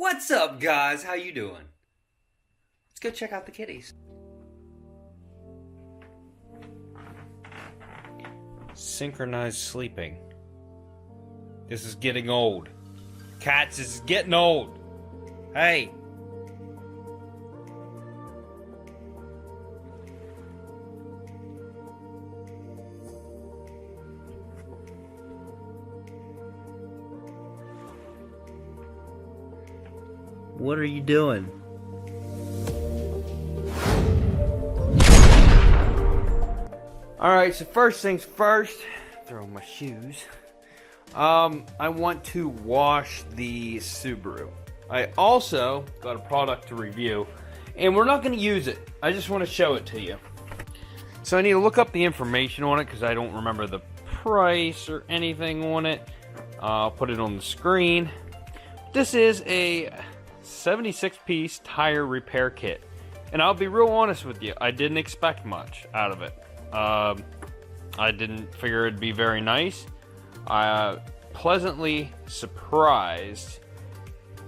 What's up, guys? How you doing? Let's go check out the kitties. Synchronized sleeping. This is getting old. Cats, this is getting old. Hey. What are you doing? Alright, so first things first, throw my shoes. I want to wash the Subaru. I also got a product to review, and we're not going to use it. I just want to show it to you. So I need to look up the information on it because I don't remember the price or anything on it. I'll put it on the screen. This is a 76-piece tire repair kit, and I'll be real honest with you, I didn't expect much out of it. I didn't figure it'd be very nice. Pleasantly surprised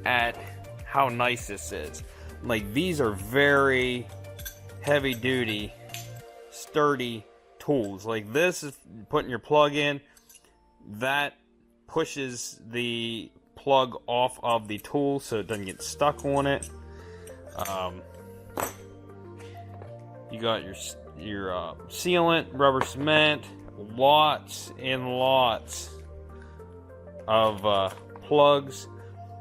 at how nice this is. Like, these are very heavy duty, sturdy tools. Like, this is putting your plug in, that pushes the plug off of the tool so it doesn't get stuck on it. You got your sealant, rubber cement, lots and lots of plugs,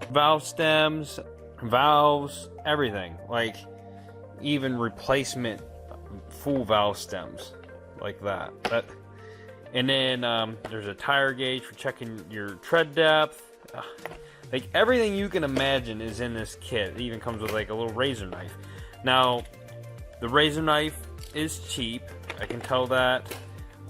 valve stems, valves, everything. Like, even replacement full valve stems like that. And then there's a tire gauge for checking your tread depth. Like, everything you can imagine is in this kit. It even comes with like a little razor knife. Now, the razor knife is cheap, I can tell that.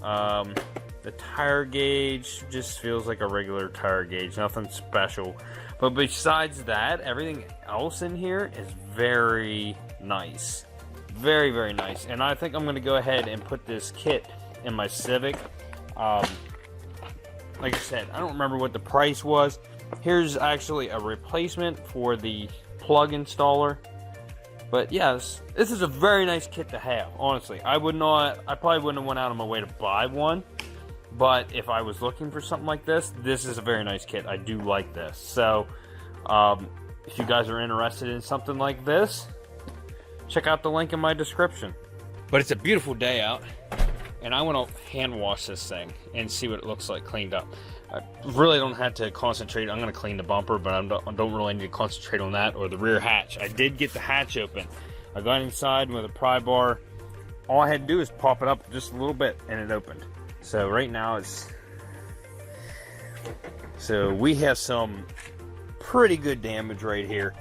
The tire gauge just feels like a regular tire gauge, nothing special. But besides that, everything else in here is very nice. Very, very nice. And I think I'm going to go ahead and put this kit in my Civic. Like I said, I don't remember what the price was. Here's actually a replacement for the plug installer. But yes, this is a very nice kit to have, honestly. I probably wouldn't have went out of my way to buy one. But if I was looking for something like this, this is a very nice kit. I do like this. So, if you guys are interested in something like this, check out the link in my description. But it's a beautiful day out, and I want to hand wash this thing and see what it looks like cleaned up. I really don't have to concentrate. I'm going to clean the bumper, but I don't really need to concentrate on that or the rear hatch. I did get the hatch open. I got inside with a pry bar. All I had to do is pop it up just a little bit, and it opened. So right now so we have some pretty good damage right here.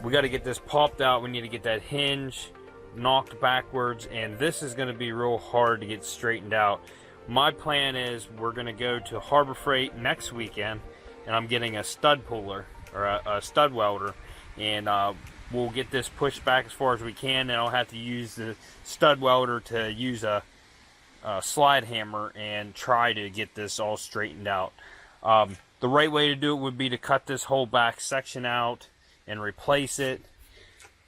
We got to get this popped out. We need to get that hinge knocked backwards, and this is going to be real hard to get straightened out. My plan is we're going to go to Harbor Freight next weekend, and I'm getting a stud puller or a stud welder, and we'll get this pushed back as far as we can, and I'll have to use the stud welder to use a slide hammer and try to get this all straightened out. The right way to do it would be to cut this whole back section out and replace it,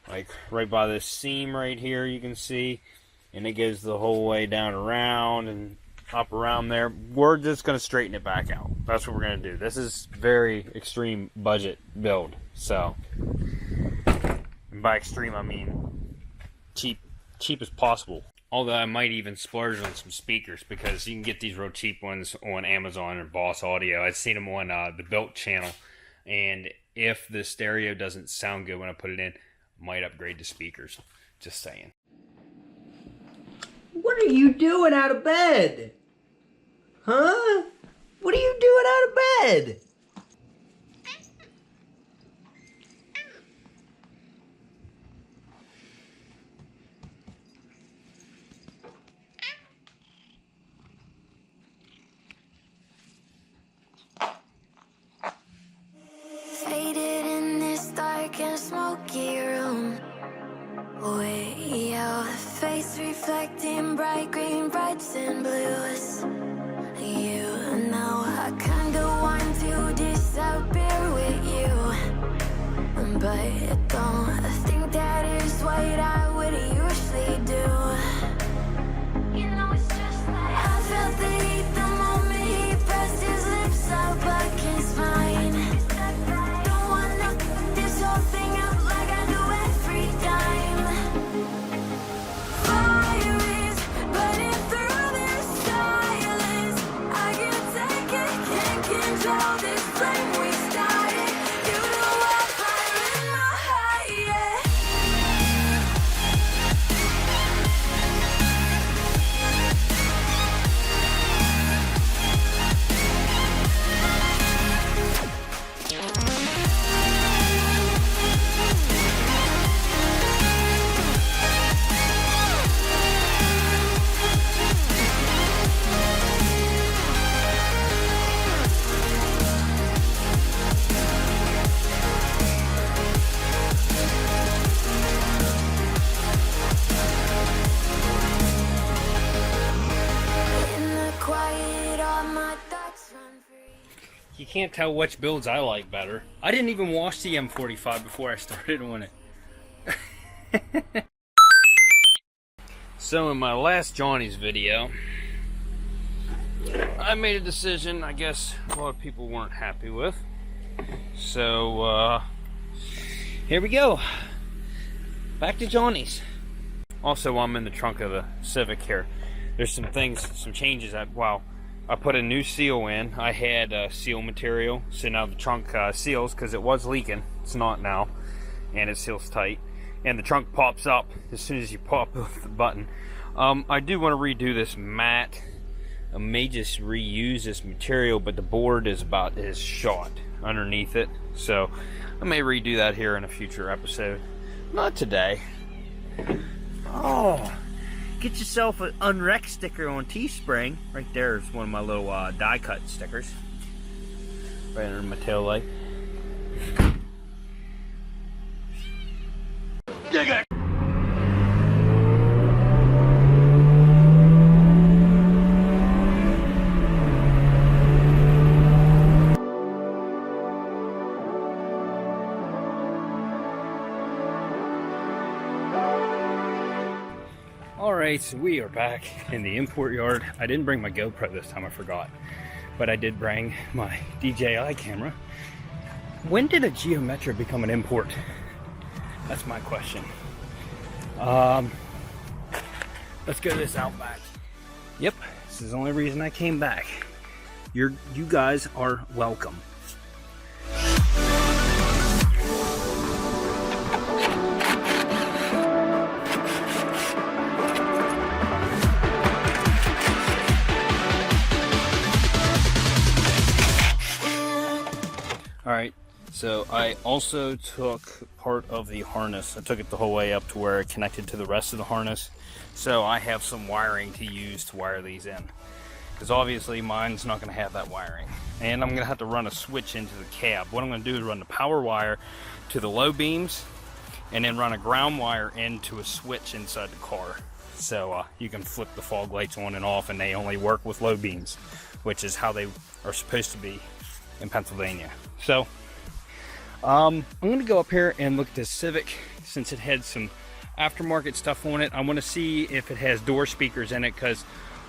like right by this seam right here, you can see, and it goes the whole way down around and up around there. We're just going to straighten it back out. That's what we're going to do. This is very extreme budget build, so, and by extreme I mean cheap as possible. Although I might even splurge on some speakers, because you can get these real cheap ones on Amazon or Boss Audio. I've seen them on the Built channel, and if the stereo doesn't sound good when I put it in, I might upgrade to speakers. Just saying. What are you doing out of bed? Huh? What are you doing out of bed? Faded in this dark and smoky room. Way out, face reflecting bright green, brights and blues. You know I kinda want to disappear with you, but don't think that is what I would usually do. You know it's just like I felt the heat the moment he pressed his lips up against mine. Don't wanna put this whole thing up like I do every time. Fire is burning through this silence. I can't take it, can't control this flame we started. You know I'm fire in my heart, yeah. In the quiet, all my thoughts run free. You can't tell which builds I like better. I didn't even wash the M45 before I started on it. So in my last Johnny's video, I made a decision I guess a lot of people weren't happy with. So here we go. Back to Johnny's. Also, I'm in the trunk of the Civic here. There's some things, some changes. I put a new seal in. I had seal material, so now the trunk seals because it was leaking. It's not now, and it seals tight. And the trunk pops up as soon as you pop the button. I do want to redo this mat. I may just reuse this material, but the board is shot underneath it, so I may redo that here in a future episode. Not today. Oh, get yourself an Unwreck sticker on Teespring. Right there is one of my little die cut stickers. Right under my tail light. Alright, so we are back in the import yard. I didn't bring my GoPro this time, I forgot. But I did bring my DJI camera. When did a Geometra become an import? That's my question. Let's go to this Outback. Yep, this is the only reason I came back. You guys are welcome. Alright, so I also took part of the harness. I took it the whole way up to where it connected to the rest of the harness. So I have some wiring to use to wire these in. Because obviously mine's not going to have that wiring. And I'm going to have to run a switch into the cab. What I'm going to do is run the power wire to the low beams and then run a ground wire into a switch inside the car. So you can flip the fog lights on and off, and they only work with low beams, which is how they are supposed to be in Pennsylvania. So I'm going to go up here and look at this Civic. Since it had some aftermarket stuff on it, I want to see if it has door speakers in it, because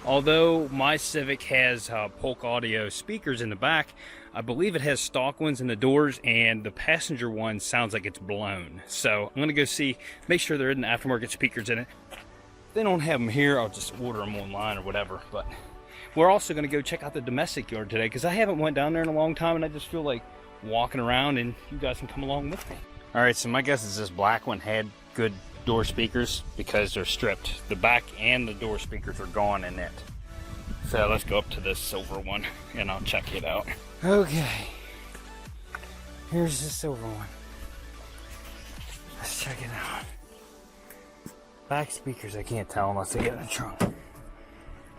although my Civic has Polk Audio speakers in the back, I believe it has stock ones in the doors, and the passenger one sounds like it's blown. So I'm going to go see, make sure there isn't aftermarket speakers in it. If they don't have them here, I'll just order them online or whatever. But we're also going to go check out the domestic yard today, because I haven't went down there in a long time, and I just feel like walking around, and you guys can come along with me. Alright, so my guess is this black one had good door speakers because they're stripped. The back and the door speakers are gone in it. So let's go up to this silver one and I'll check it out. Okay, here's the silver one. Let's check it out. Back speakers, I can't tell unless I get in the trunk.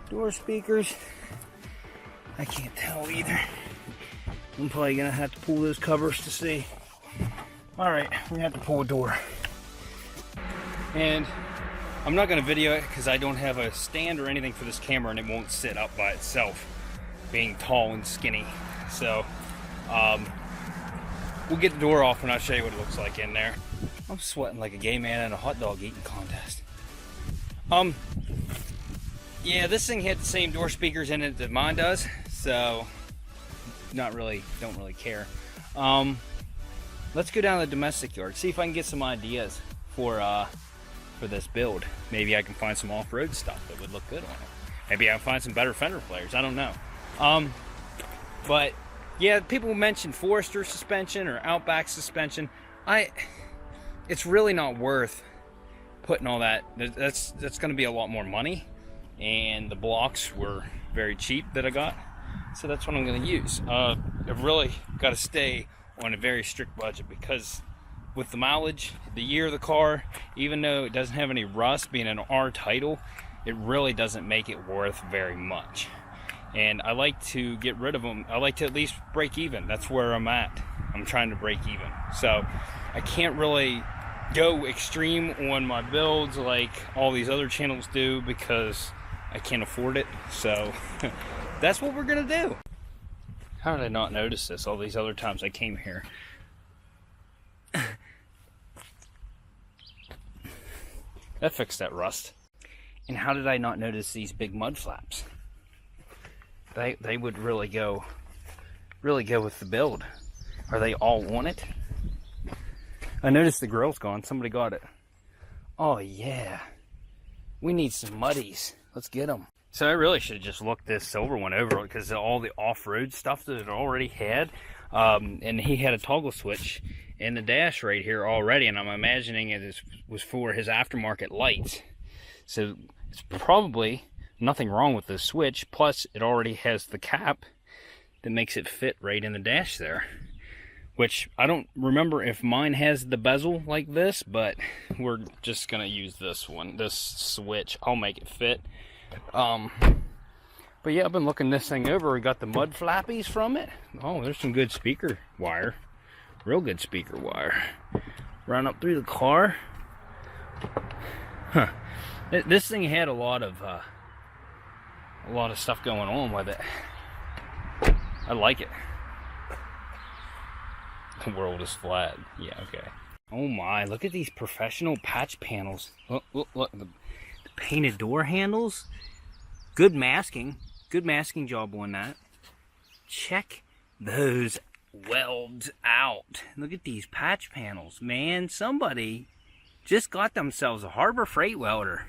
Door speakers, I can't tell either. I'm probably gonna have to pull those covers to see. Alright, we have to pull a door. And I'm not gonna video it because I don't have a stand or anything for this camera, and it won't sit up by itself, being tall and skinny. So we'll get the door off and I'll show you what it looks like in there. I'm sweating like a gay man in a hot dog eating contest. Yeah, this thing had the same door speakers in it that mine does, so don't really care. Let's go down to the domestic yard, see if I can get some ideas for this build. Maybe I can find some off-road stuff that would look good on it. Maybe I'll find some better fender flares, I don't know. But yeah, people mention Forester suspension or Outback suspension. It's really not worth putting all that. That's going to be a lot more money, and the blocks were very cheap that I got, so that's what I'm going to use. I've really got to stay on a very strict budget, because with the mileage, the year of the car, even though it doesn't have any rust, being an R title, it really doesn't make it worth very much. And I like to get rid of them. I like to at least break even. That's where I'm at. I'm trying to break even. So I can't really go extreme on my builds like all these other channels do, because I can't afford it. So that's what we're gonna do. How did I not notice this all these other times I came here? That fixed that rust. And how did I not notice these big mud flaps? They would really go with the build. Are they all on it? I noticed the grill's gone. Somebody got it. Oh yeah, we need some muddies. Let's get them. So I really should have just looked this silver one over, because all the off-road stuff that it already had, and he had a toggle switch in the dash right here already, and I'm imagining it was for his aftermarket lights. So it's probably nothing wrong with this switch, plus it already has the cap that makes it fit right in the dash there, which I don't remember if mine has the bezel like this, but we're just gonna use this one, this switch. I'll make it fit. But yeah, I've been looking this thing over. We got the mud flappies from it. Oh, there's some good speaker wire, real good speaker wire, run up through the car. Huh. This thing had a lot of stuff going on with it. I like it. The world is flat. Yeah, okay. Oh my, look at these professional patch panels. Look, the painted door handles. Good masking job on that. Check those welds out. Look at these patch panels. Man, somebody just got themselves a Harbor Freight welder.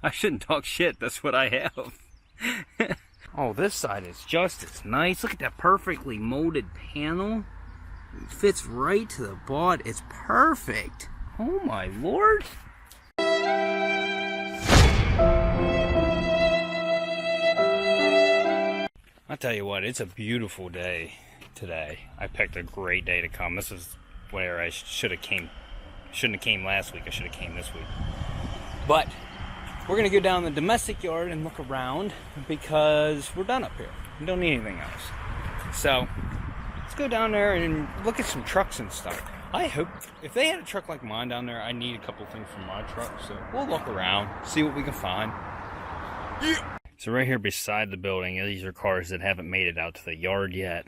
I shouldn't talk shit, that's what I have. Oh, this side is just as nice. Look at that perfectly molded panel. It fits right to the bod. It's perfect. Oh my lord. I'll tell you what, it's a beautiful day today. I picked a great day to come. This is where I shouldn't have came last week. I should have came this week. But we're gonna go down the domestic yard and look around, because we're done up here. We don't need anything else. So let's go down there and look at some trucks and stuff. I hope if they had a truck like mine down there, I need a couple things from my truck. So we'll look around, see what we can find. Yeah. So right here beside the building, these are cars that haven't made it out to the yard yet.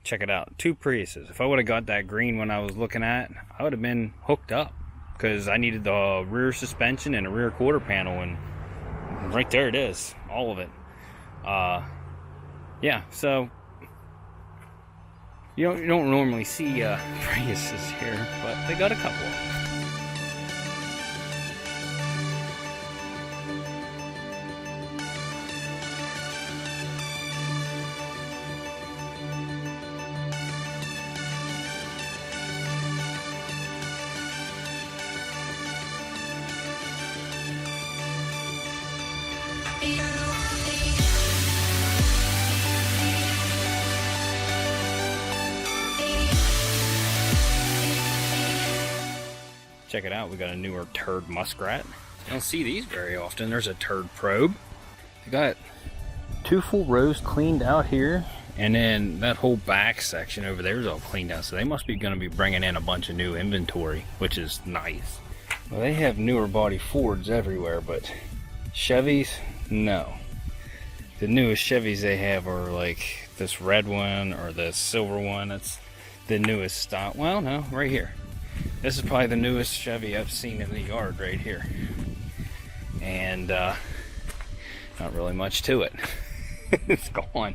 Check it out, 2 Priuses. If I would have got that green one I was looking at, I would have been hooked up, because I needed the rear suspension and a rear quarter panel, and right there it is, all of it. Yeah, so you don't normally see Priuses here, but they got a couple. Check it out, we got a newer turd muskrat. You don't see these very often. There's a turd probe. They got 2 full rows cleaned out here, and then that whole back section over there is all cleaned out. So they must be going to be bringing in a bunch of new inventory, which is nice. Well, they have newer body Fords everywhere, but Chevys, no. The newest Chevys they have are like this red one or this silver one. It's the newest style. Well, no, right here. This is probably the newest Chevy I've seen in the yard right here. And not really much to it. It's gone.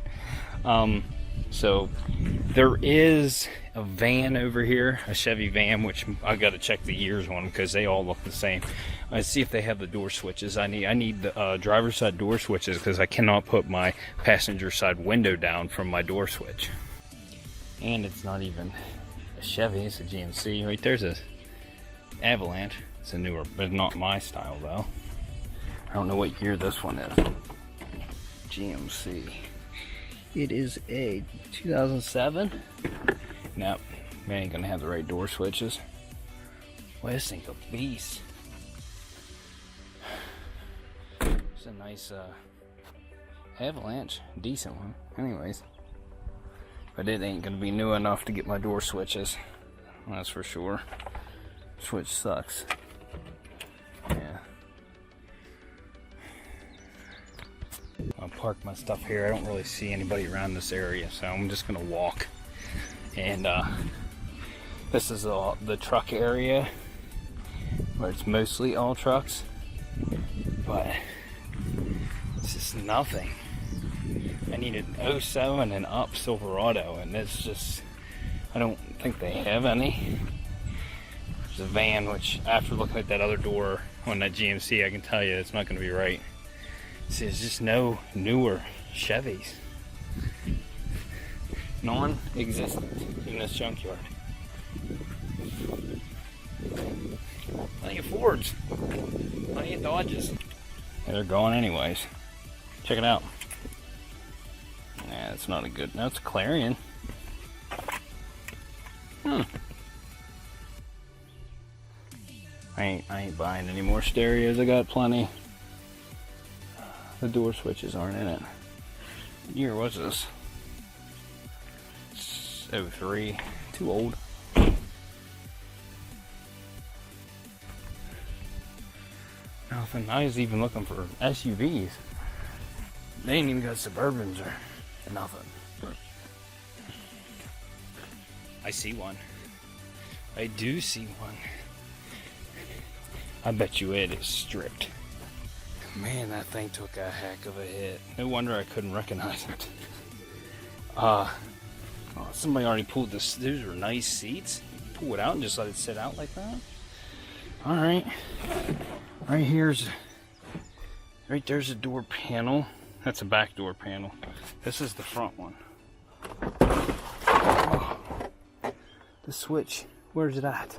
So there is a van over here, a Chevy van, which I got to check the years on them because they all look the same. I see if they have the door switches. I need the driver's side door switches because I cannot put my passenger side window down from my door switch. And it's not even a Chevy, it's a GMC. Right there's a Avalanche. It's a newer, but not my style though. I don't know what year this one is. GMC. It is a 2007. Nope, we ain't gonna have the right door switches. Well, this thing's a beast. It's a nice Avalanche, decent one. Anyways, but it ain't gonna be new enough to get my door switches. That's for sure. Switch sucks. Yeah. I'll park my stuff here. I don't really see anybody around this area, so I'm just gonna walk. And this is the truck area where it's mostly all trucks, but it's just nothing. I need an 07 and up Silverado, and it's just, I don't think they have any. There's a van, which after looking at that other door on that GMC, I can tell you it's not going to be right. See, there's just no newer Chevys. Non-existent in this junkyard. Plenty of Fords. Plenty of Dodges. Yeah, they're gone anyways. Check it out. Nah, it's not a good... No, it's a Clarion. I ain't buying any more stereos. I got plenty. The door switches aren't in it. What year was this? 03. Too old. Nothing. I was even looking for SUVs. They ain't even got Suburbans or nothing. I see one. I do see one. I bet you it is stripped. Man, that thing took a heck of a hit. No wonder I couldn't recognize it. Oh, somebody already pulled this. Those were nice seats. Pull it out and just let it sit out like that. Alright. Right here's... Right there's a door panel. That's a back door panel. This is the front one. Oh, the switch. Where's it at?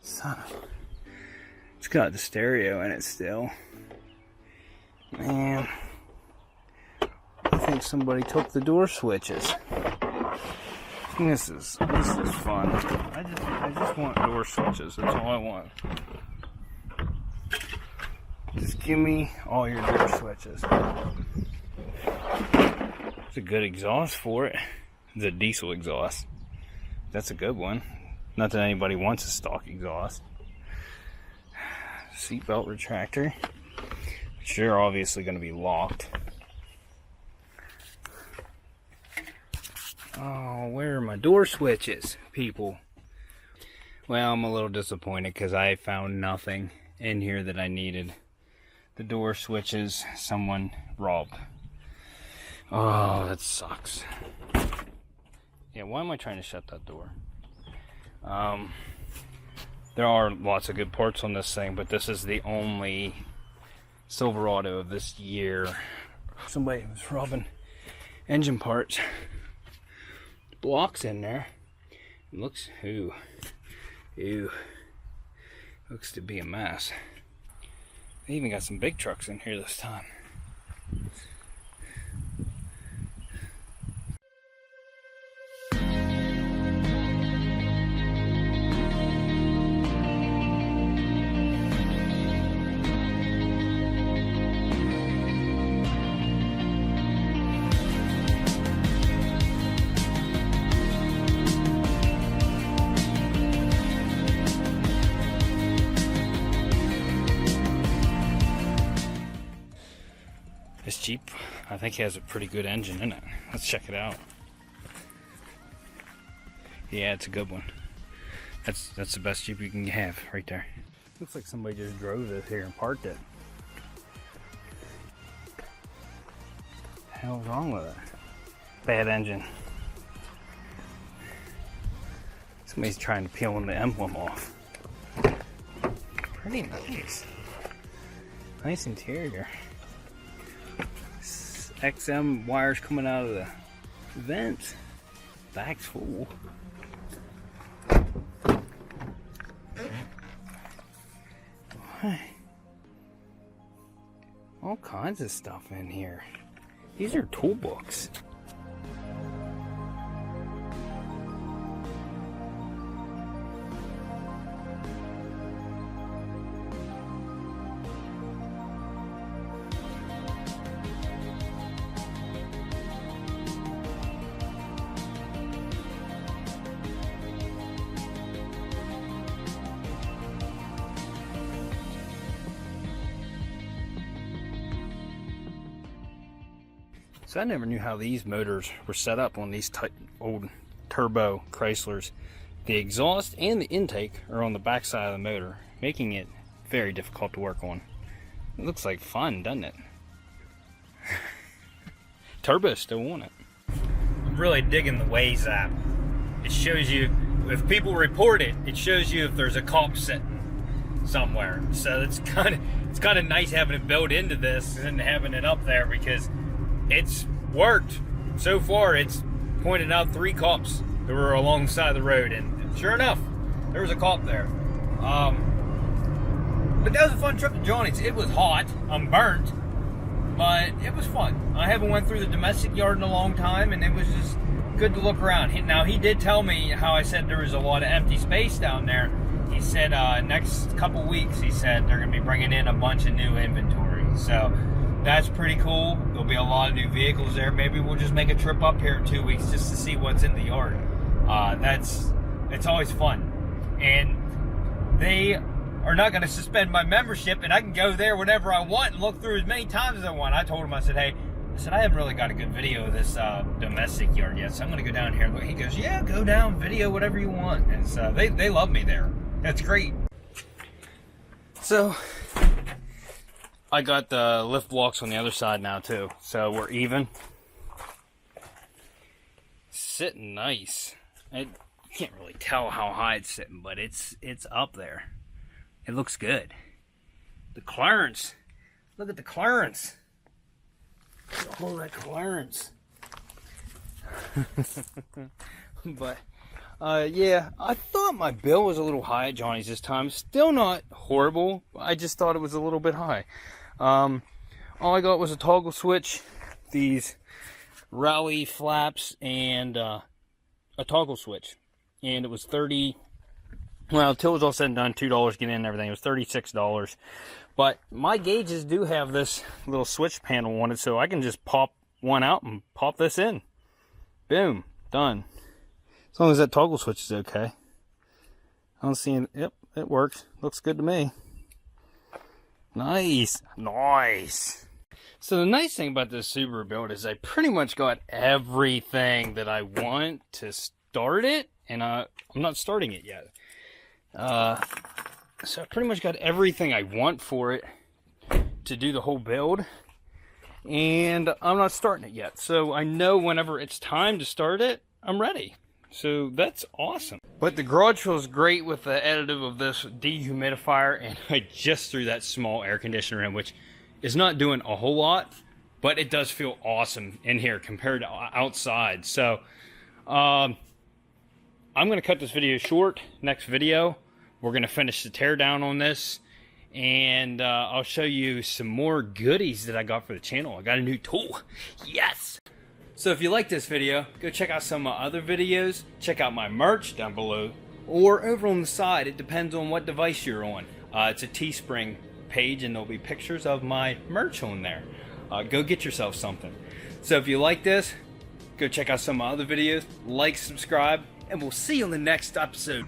Son of... It's got the stereo in it still. Man. I think somebody took the door switches. This is fun. I just want door switches. That's all I want. Just give me all your door switches. It's a good exhaust for it. It's a diesel exhaust. That's a good one. Not that anybody wants a stock exhaust. Seatbelt retractor, which they're obviously going to be locked. Oh, where are my door switches, people? Well, I'm a little disappointed because I found nothing in here that I needed. The door switches, someone robbed. Oh, that sucks. Yeah, why am I trying to shut that door? There are lots of good parts on this thing, but this is the only Silverado of this year. Somebody was robbing engine parts. Blocks in there. It looks, ooh, looks to be a mess. They even got some big trucks in here this time. It's cheap. I think it has a pretty good engine in it. Let's check it out. Yeah, it's a good one. That's the best Jeep you can have right there. Looks like somebody just drove this here and parked it. What the hell's wrong with it? Bad engine. Somebody's trying to peel the emblem off. Pretty nice. Nice interior. XM wires coming out of the vent. Back's full. All kinds of stuff in here. These are tool books. So I never knew how these motors were set up on these old turbo Chryslers. The exhaust and the intake are on the back side of the motor, making it very difficult to work on. It looks like fun, doesn't it? Turbo still on it. I'm really digging the Waze app. It shows you, if people report it, it shows you if there's a cop sitting somewhere. So it's kind of nice having it built into this and having it up there, because it's worked so far. It's pointed out 3 cops that were along the side of the road, and sure enough, there was a cop there. But that was a fun trip to Johnny's. It was hot. I'm burnt, but it was fun. I haven't went through the domestic yard in a long time, and it was just good to look around. Now, he did tell me how I said there was a lot of empty space down there. He said next couple weeks, he said they're going to be bringing in a bunch of new inventory. So that's pretty cool. There'll be a lot of new vehicles there. Maybe we'll just make a trip up here in 2 weeks just to see what's in the yard. It's always fun. And they are not going to suspend my membership, and I can go there whenever I want and look through as many times as I want. I told him, I said, hey, I haven't really got a good video of this domestic yard yet, so I'm going to go down here and look. He goes, yeah, go down, video whatever you want. And so they love me there. That's great. So I got the lift blocks on the other side now too, so we're even. Sitting nice. I can't really tell how high it's sitting, but it's up there. It looks good. The clearance. Look at the clearance. Look at all that clearance. But yeah, I thought my bill was a little high at Johnny's this time. Still not horrible. I just thought it was a little bit high. All I got was a toggle switch, these rally flaps, and a toggle switch. And it was well, till it was all said and done, $2 get in and everything. It was $36. But my gauges do have this little switch panel on it, so I can just pop one out and pop this in. Boom, done. As long as that toggle switch is okay. I don't see it. Yep, it works. Looks good to me. Nice. Nice. So the nice thing about this Subaru build is I pretty much got everything that I want to start it, and I'm not starting it yet. So I pretty much got everything I want for it to do the whole build, and I'm not starting it yet. So I know whenever it's time to start it, I'm ready. So that's awesome. But the garage feels great with the additive of this dehumidifier, and I just threw that small air conditioner in, which is not doing a whole lot, but it does feel awesome in here compared to outside. So I'm going to cut this video short. Next video, we're going to finish the teardown on this, and I'll show you some more goodies that I got for the channel. I got a new tool. Yes! So if you like this video, go check out some of my other videos. Check out my merch down below, or over on the side. It depends on what device you're on. It's a Teespring page, and there'll be pictures of my merch on there. Go get yourself something. So if you like this, go check out some of my other videos. Like, subscribe, and we'll see you on the next episode.